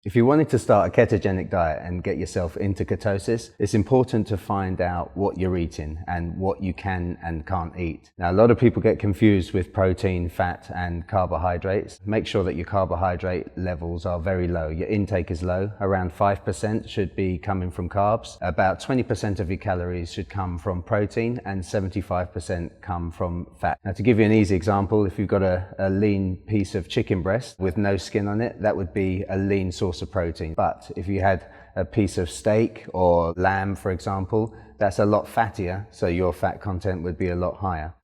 If you wanted to start a ketogenic diet and get yourself into ketosis, it's important to find out what you're eating and what you can and can't eat. Now, a lot of people get confused with protein, fat, and carbohydrates. Make sure that your carbohydrate levels are very low. Your intake is low. Around 5% should be coming from carbs. About 20% of your calories should come from protein and 75% come from fat. Now, to give you an easy example, if you've got a lean piece of chicken breast with no skin on it, that would be a lean source of protein. But if you had a piece of steak or lamb, for example, that's a lot fattier, so your fat content would be a lot higher.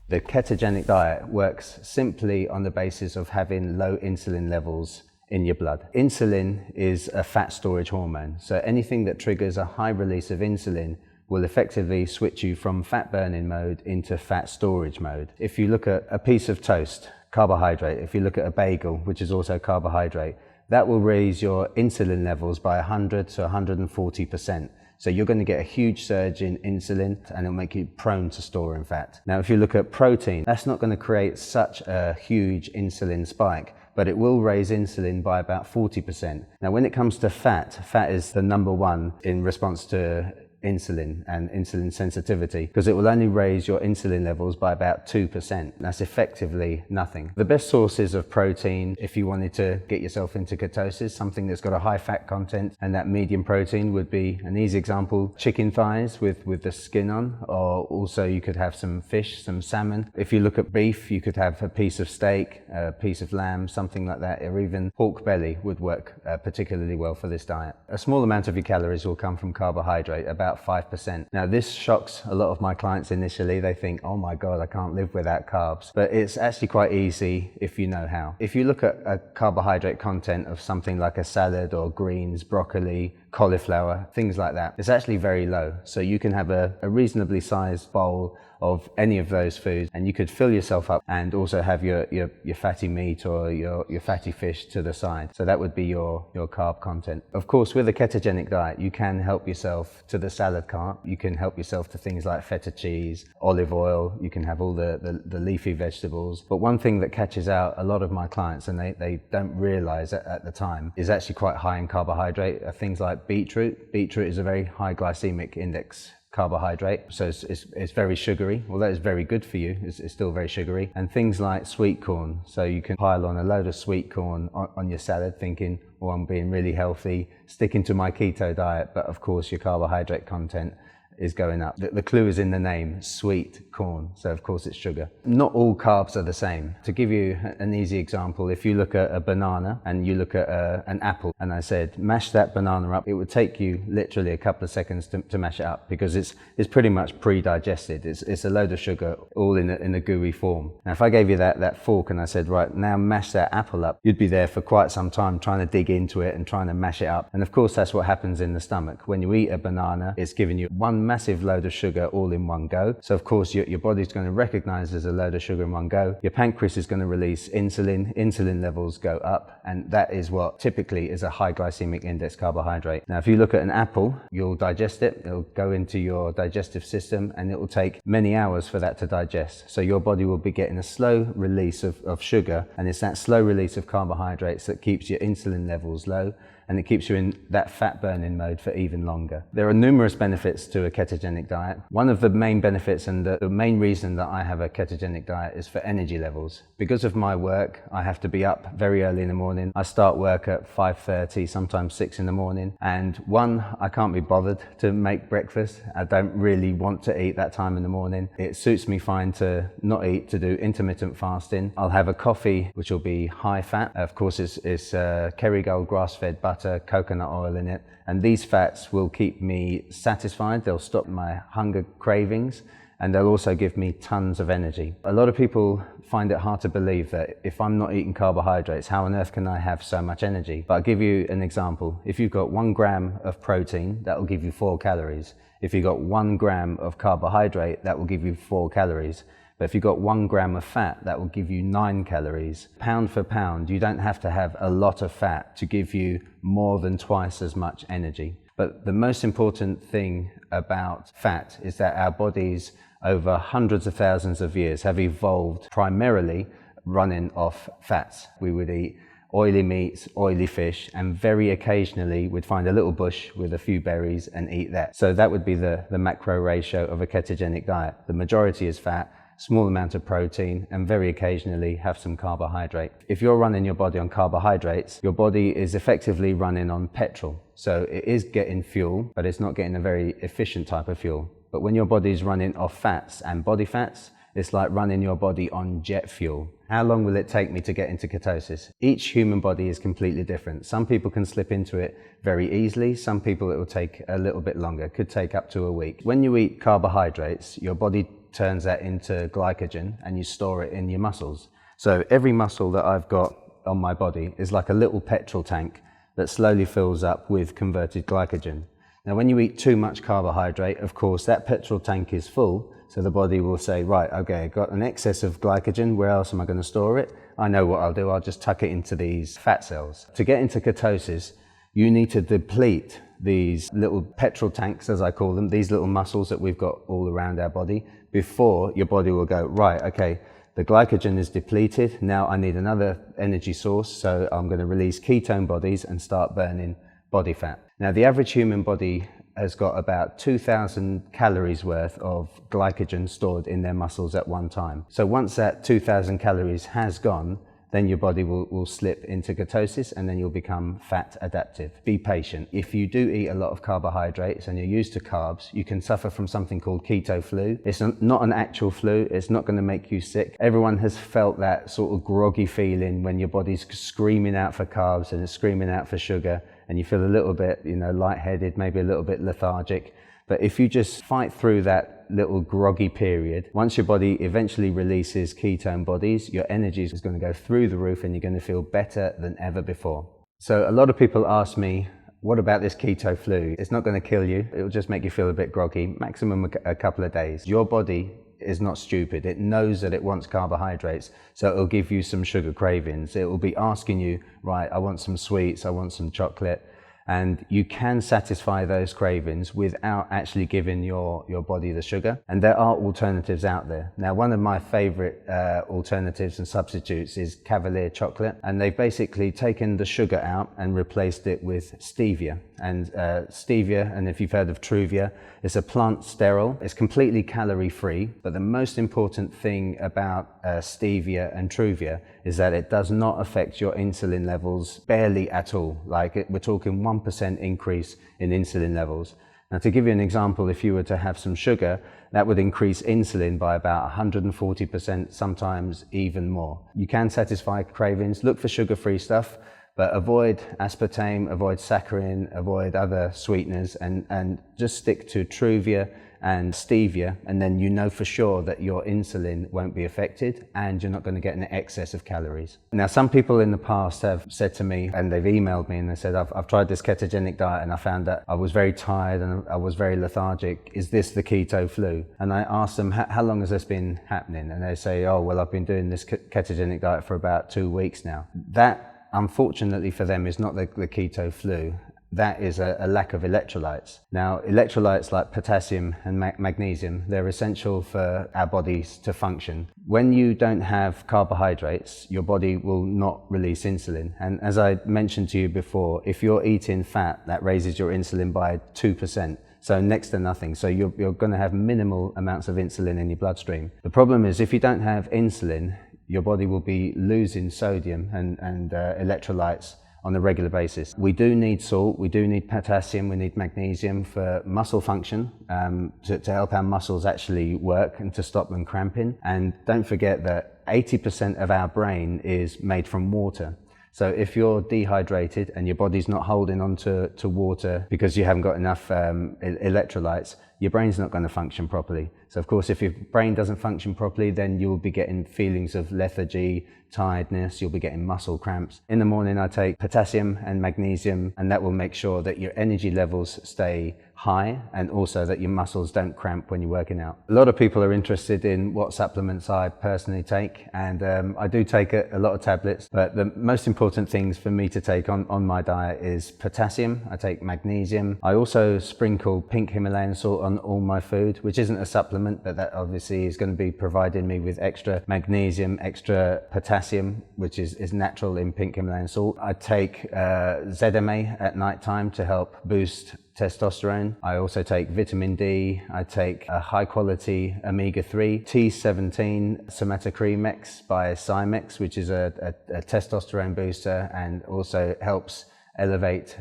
The ketogenic diet works simply on the basis of having low insulin levels in your blood. Insulin is a fat storage hormone, so anything that triggers a high release of insulin will effectively switch you from fat burning mode into fat storage mode. If you look at a piece of toast, carbohydrate. If you look at a bagel, which is also carbohydrate, that will raise your insulin levels by 100 to 140%. So you're going to get a huge surge in insulin and it'll make you prone to storing fat. Now, if you look at protein, that's not going to create such a huge insulin spike, but it will raise insulin by about 40%. Now, when it comes to fat, fat is the number one in response to insulin and insulin sensitivity, because it will only raise your insulin levels by about 2%. That's effectively nothing. The best sources of protein, if you wanted to get yourself into ketosis, something that's got a high fat content and that medium protein would be an easy example, chicken thighs with the skin on, or also you could have some fish, some salmon. If you look at beef, you could have a piece of steak, a piece of lamb, something like that, or even pork belly would work particularly well for this diet. A small amount of your calories will come from carbohydrate, about 5%. Now, this shocks a lot of my clients initially. They think, oh my God, I can't live without carbs. But it's actually quite easy if you know how. If you look at a carbohydrate content of something like a salad or greens, broccoli, cauliflower, things like that, it's actually very low. So you can have a reasonably sized bowl of any of those foods and you could fill yourself up and also have your fatty meat or your fatty fish to the side. So that would be your carb content. Of course, with a ketogenic diet, you can help yourself to the salad cart. You can help yourself to things like feta cheese, olive oil. You can have all the leafy vegetables. But one thing that catches out a lot of my clients, and they don't realize at the time, is actually quite high in carbohydrate. Things like beetroot. Beetroot is a very high glycemic index carbohydrate, so it's very sugary. Although it's very good for you, it's still very sugary. And things like sweet corn, so you can pile on a load of sweet corn on your salad thinking, oh, I'm being really healthy, sticking to my keto diet, but of course your carbohydrate content is going up. The clue is in the name, sweet corn, so of course it's sugar. Not all carbs are the same. To give you an easy example, if you look at a banana and you look at an apple, and I said mash that banana up, it would take you literally a couple of seconds to mash it up, because it's pretty much pre-digested. It's a load of sugar all in a gooey form. Now if I gave you that fork and I said, right, now mash that apple up, you'd be there for quite some time trying to dig into it and trying to mash it up. And of course that's what happens in the stomach. When you eat a banana, it's giving you one massive load of sugar all in one go. So of course your body's going to recognize there's a load of sugar in one go. Your pancreas is going to release insulin levels go up, and that is what typically is a high glycemic index carbohydrate. Now if you look at an apple, you'll digest it, it'll go into your digestive system, and it will take many hours for that to digest. So your body will be getting a slow release of sugar, and it's that slow release of carbohydrates that keeps your insulin levels low, and it keeps you in that fat burning mode for even longer. There are numerous benefits to a ketogenic diet. One of the main benefits, and the main reason that I have a ketogenic diet, is for energy levels. Because of my work, I have to be up very early in the morning. I start work at 5:30, sometimes 6 in the morning. And one, I can't be bothered to make breakfast. I don't really want to eat that time in the morning. It suits me fine to not eat, to do intermittent fasting. I'll have a coffee, which will be high fat. Of course, it's Kerrygold grass-fed butter, coconut oil in it, and these fats will keep me satisfied. They'll stop my hunger cravings, and they'll also give me tons of energy. A lot of people find it hard to believe that if I'm not eating carbohydrates, how on earth can I have so much energy? But I'll give you an example. If you've got 1 gram of protein, that will give you 4 calories. If you've got 1 gram of carbohydrate, that will give you 4 calories. But if you've got 1 gram of fat, that will give you 9 calories. Pound for pound, you don't have to have a lot of fat to give you more than twice as much energy. But the most important thing about fat is that our bodies over hundreds of thousands of years have evolved primarily running off fats. We would eat oily meats, oily fish, and very occasionally we'd find a little bush with a few berries and eat that. So that would be the macro ratio of a ketogenic diet. The majority is fat, small amount of protein, and very occasionally have some carbohydrate. If you're running your body on carbohydrates, your body is effectively running on petrol. So it is getting fuel, but it's not getting a very efficient type of fuel. But when your body is running off fats and body fats, it's like running your body on jet fuel. How long will it take me to get into ketosis? Each human body is completely different. Some people can slip into it very easily. Some people it will take a little bit longer. It could take up to a week. When you eat carbohydrates, your body turns that into glycogen and you store it in your muscles. So every muscle that I've got on my body is like a little petrol tank that slowly fills up with converted glycogen. Now when you eat too much carbohydrate, of course that petrol tank is full, so the body will say, right, okay, I've got an excess of glycogen, where else am I going to store it? I know what I'll do, I'll just tuck it into these fat cells. To get into ketosis, you need to deplete these little petrol tanks, as I call them, these little muscles that we've got all around our body, before your body will go, right, okay, the glycogen is depleted, now I need another energy source, so I'm going to release ketone bodies and start burning body fat. Now the average human body has got about 2,000 calories worth of glycogen stored in their muscles at one time. So once that 2,000 calories has gone, then your body will slip into ketosis and then you'll become fat adaptive. Be patient. If you do eat a lot of carbohydrates and you're used to carbs, you can suffer from something called keto flu. It's not an actual flu. It's not going to make you sick. Everyone has felt that sort of groggy feeling when your body's screaming out for carbs and it's screaming out for sugar, and you feel a little bit, lightheaded, maybe a little bit lethargic. But if you just fight through that little groggy period, once your body eventually releases ketone bodies, your energy is going to go through the roof and you're going to feel better than ever before. So a lot of people ask me, what about this keto flu? It's not going to kill you. It will just make you feel a bit groggy, maximum a couple of days. Your body is not stupid. It knows that it wants carbohydrates, so it'll give you some sugar cravings. It will be asking you, right, I want some sweets, I want some chocolate. And you can satisfy those cravings without actually giving your body the sugar. And there are alternatives out there. Now, one of my favorite alternatives and substitutes is Cavalier chocolate. And they've basically taken the sugar out and replaced it with stevia. And stevia, and if you've heard of Truvia, it's a plant sterol. It's completely calorie free. But the most important thing about stevia and Truvia is that it does not affect your insulin levels barely at all. We're talking 1% increase in insulin levels. Now, to give you an example, if you were to have some sugar, that would increase insulin by about 140%, sometimes even more. You can satisfy cravings, look for sugar-free stuff, but avoid aspartame, avoid saccharin, avoid other sweeteners, and just stick to Truvia and stevia, and then you know for sure that your insulin won't be affected and you're not going to get an excess of calories. Now, some people in the past have said to me, and they've emailed me and they said, I've tried this ketogenic diet and I found that I was very tired and I was very lethargic. Is this the keto flu? And I asked them, how long has this been happening? And they say, oh, well, I've been doing this ketogenic diet for about 2 weeks now. That, unfortunately for them, is not the keto flu. That is a lack of electrolytes. Now, electrolytes like potassium and magnesium, they're essential for our bodies to function. When you don't have carbohydrates, your body will not release insulin. And as I mentioned to you before, if you're eating fat, that raises your insulin by 2%. So next to nothing. So you're going to have minimal amounts of insulin in your bloodstream. The problem is if you don't have insulin, your body will be losing sodium and electrolytes on a regular basis. We do need salt, we do need potassium, we need magnesium for muscle function, to help our muscles actually work and to stop them cramping. And don't forget that 80% of our brain is made from water. So if you're dehydrated and your body's not holding on to water because you haven't got enough electrolytes, your brain's not going to function properly. So of course, if your brain doesn't function properly, then you'll be getting feelings of lethargy, tiredness, you'll be getting muscle cramps. In the morning, I take potassium and magnesium, and that will make sure that your energy levels stay high and also that your muscles don't cramp when you're working out. A lot of people are interested in what supplements I personally take, and I do take a lot of tablets, but the most important things for me to take on my diet is potassium. I take magnesium. I also sprinkle pink Himalayan salt on all my food, which isn't a supplement, but that obviously is going to be providing me with extra magnesium, extra potassium, which is natural in pink Himalayan salt. I take ZMA at night time to help boost testosterone. I also take vitamin D. I take a high quality omega-3, T17 PROMiXX by PROMiXX, which is a testosterone booster and also helps elevate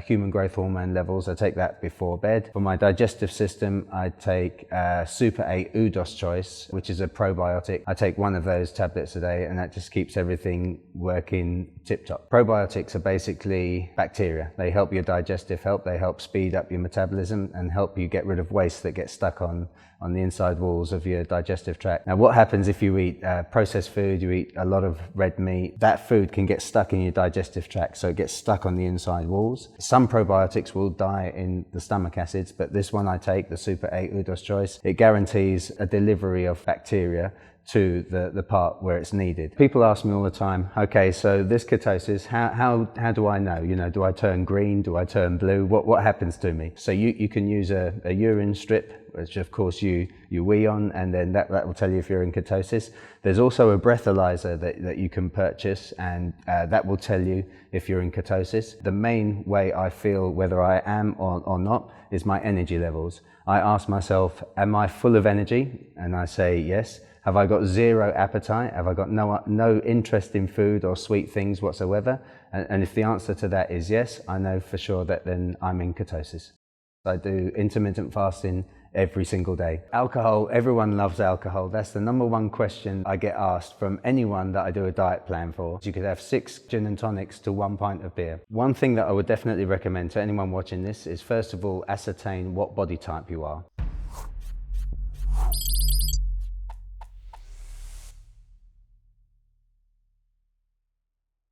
human growth hormone levels. I take that before bed. For my digestive system, I take Super 8 Udos Choice, which is a probiotic. I take one of those tablets a day, and that just keeps everything working tip-top. Probiotics are basically bacteria. They help your digestive health, they help speed up your metabolism and help you get rid of waste that gets stuck on the inside walls of your digestive tract. Now, what happens if you eat processed food, you eat a lot of red meat, that food can get stuck in your digestive tract, so it gets stuck on the inside walls. Some probiotics will die in the stomach acids, but this one I take, the Super 8 Udos Choice, it guarantees a delivery of bacteria to the part where it's needed. People ask me all the time, okay, so this ketosis, how do I know? You know, do I turn green? Do I turn blue? What happens to me? So you can use a urine strip, which of course you wee on, and then that will tell you if you're in ketosis. There's also a breathalyzer that you can purchase, and that will tell you if you're in ketosis. The main way I feel whether I am or not is my energy levels. I ask myself, am I full of energy? And I say yes. Have I got zero appetite? Have I got no interest in food or sweet things whatsoever? And if the answer to that is yes, I know for sure that then I'm in ketosis. I do intermittent fasting every single day. Alcohol, everyone loves alcohol. That's the number one question I get asked from anyone that I do a diet plan for. You could have 6 gin and tonics to 1 pint of beer. One thing that I would definitely recommend to anyone watching this is, first of all, ascertain what body type you are.